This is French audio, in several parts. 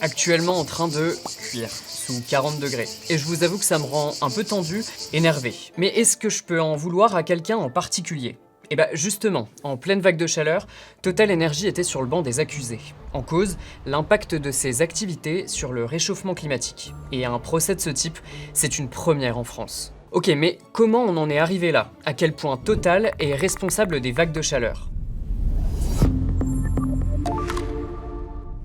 actuellement en train de cuire sous 40 degrés. Et je vous avoue que ça me rend un peu tendu, énervé. Mais est-ce que je peux en vouloir à quelqu'un en particulier ? Et bah justement, en pleine vague de chaleur, Total Energy était sur le banc des accusés. En cause, l'impact de ses activités sur le réchauffement climatique. Et un procès de ce type, c'est une première en France. Ok, mais comment on en est arrivé là ? À quel point Total est responsable des vagues de chaleur ?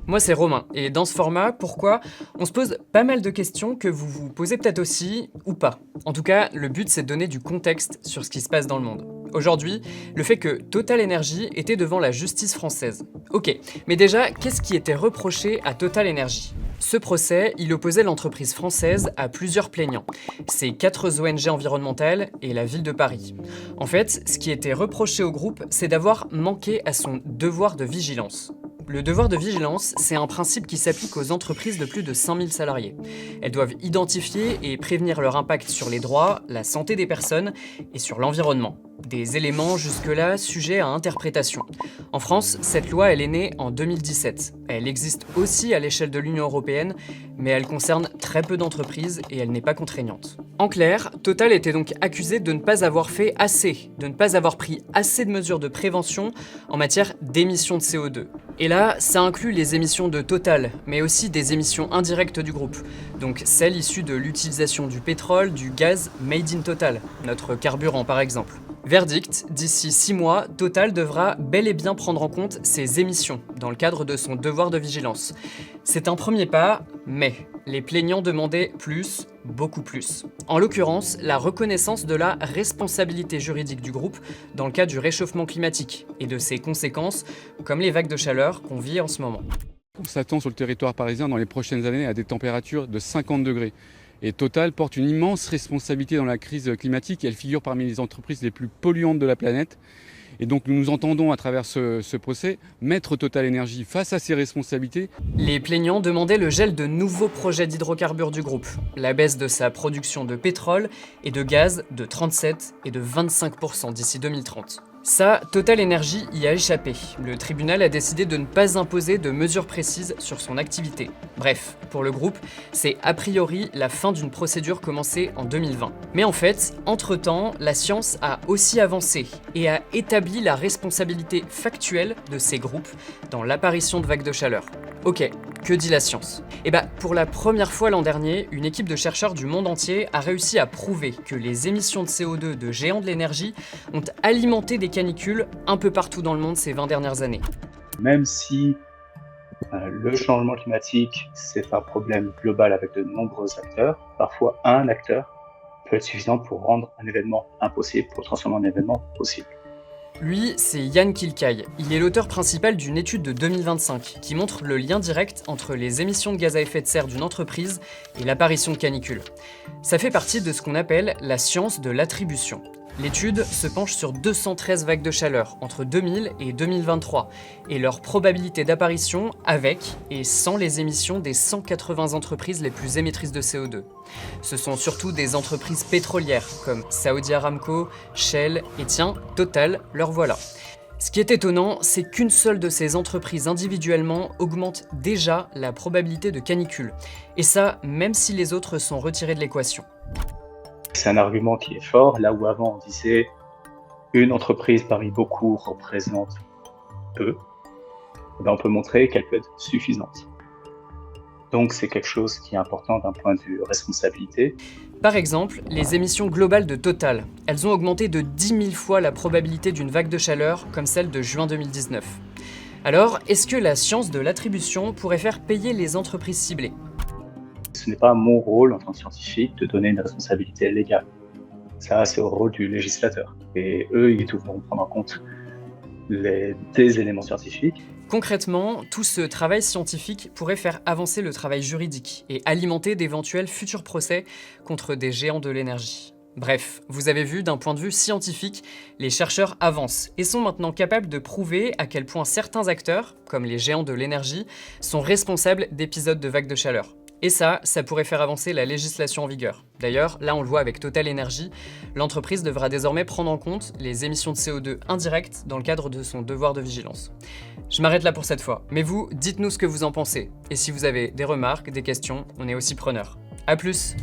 Moi c'est Romain, et dans ce format, pourquoi ? On se pose pas mal de questions que vous vous posez peut-être aussi, ou pas. En tout cas, le but c'est de donner du contexte sur ce qui se passe dans le monde. Aujourd'hui, le fait que Total Energy était devant la justice française. Ok, mais déjà, qu'est-ce qui était reproché à Total Energy ? Ce procès, il opposait l'entreprise française à plusieurs plaignants. C'est 4 ONG environnementales et la ville de Paris. En fait, ce qui était reproché au groupe, c'est d'avoir manqué à son devoir de vigilance. Le devoir de vigilance, c'est un principe qui s'applique aux entreprises de plus de 5000 salariés. Elles doivent identifier et prévenir leur impact sur les droits, la santé des personnes et sur l'environnement. Des éléments jusque-là sujets à interprétation. En France, cette loi, elle est née en 2017. Elle existe aussi à l'échelle de l'Union européenne, mais elle concerne très peu d'entreprises et elle n'est pas contraignante. En clair, Total était donc accusé de ne pas avoir fait assez, de ne pas avoir pris assez de mesures de prévention en matière d'émissions de CO2. Et là, ça inclut les émissions de Total, mais aussi des émissions indirectes du groupe, donc celles issues de l'utilisation du pétrole, du gaz made in Total, notre carburant par exemple. Verdict, d'ici 6 mois, Total devra bel et bien prendre en compte ses émissions dans le cadre de son devoir de vigilance. C'est un premier pas, mais les plaignants demandaient plus, beaucoup plus. En l'occurrence, la reconnaissance de la responsabilité juridique du groupe dans le cas du réchauffement climatique et de ses conséquences, comme les vagues de chaleur qu'on vit en ce moment. On s'attend sur le territoire parisien dans les prochaines années à des températures de 50 degrés. Et Total porte une immense responsabilité dans la crise climatique. Elle figure parmi les entreprises les plus polluantes de la planète. Et donc nous entendons à travers ce procès mettre Total Energy face à ses responsabilités. Les plaignants demandaient le gel de nouveaux projets d'hydrocarbures du groupe, la baisse de sa production de pétrole et de gaz de 37 et de 25% d'ici 2030. Ça, Total Energy y a échappé. Le tribunal a décidé de ne pas imposer de mesures précises sur son activité. Bref, pour le groupe, c'est a priori la fin d'une procédure commencée en 2020. Mais en fait, entre-temps, la science a aussi avancé et a établi la responsabilité factuelle de ces groupes dans l'apparition de vagues de chaleur. Ok, que dit la science ? Eh bah, pour la première fois l'an dernier, une équipe de chercheurs du monde entier a réussi à prouver que les émissions de CO2 de géants de l'énergie ont alimenté des canicules un peu partout dans le monde ces 20 dernières années. Même si le changement climatique, c'est un problème global avec de nombreux acteurs, parfois un acteur peut être suffisant pour rendre un événement impossible, pour transformer un événement possible. Lui, c'est Yann Kilcaille. Il est l'auteur principal d'une étude de 2025 qui montre le lien direct entre les émissions de gaz à effet de serre d'une entreprise et l'apparition de canicules. Ça fait partie de ce qu'on appelle la science de l'attribution. L'étude se penche sur 213 vagues de chaleur entre 2000 et 2023 et leur probabilité d'apparition avec et sans les émissions des 180 entreprises les plus émettrices de CO2. Ce sont surtout des entreprises pétrolières comme Saudi Aramco, Shell et tiens, Total, leur voilà. Ce qui est étonnant, c'est qu'une seule de ces entreprises individuellement augmente déjà la probabilité de canicule. Et ça, même si les autres sont retirés de l'équation. C'est un argument qui est fort, là où avant on disait une entreprise parmi beaucoup représente peu, on peut montrer qu'elle peut être suffisante. Donc c'est quelque chose qui est important d'un point de vue responsabilité. Par exemple, les émissions globales de Total, elles ont augmenté de 10 000 fois la probabilité d'une vague de chaleur comme celle de juin 2019. Alors, est-ce que la science de l'attribution pourrait faire payer les entreprises ciblées ? Ce n'est pas mon rôle en tant que scientifique de donner une responsabilité légale. Ça, c'est au rôle du législateur. Et eux, ils devront prendre en compte des éléments scientifiques. Concrètement, tout ce travail scientifique pourrait faire avancer le travail juridique et alimenter d'éventuels futurs procès contre des géants de l'énergie. Bref, vous avez vu, d'un point de vue scientifique, les chercheurs avancent et sont maintenant capables de prouver à quel point certains acteurs, comme les géants de l'énergie, sont responsables d'épisodes de vagues de chaleur. Et ça pourrait faire avancer la législation en vigueur. D'ailleurs, là on le voit avec Total Energy, l'entreprise devra désormais prendre en compte les émissions de CO2 indirectes dans le cadre de son devoir de vigilance. Je m'arrête là pour cette fois, mais vous, dites-nous ce que vous en pensez. Et si vous avez des remarques, des questions, on est aussi preneurs. A plus!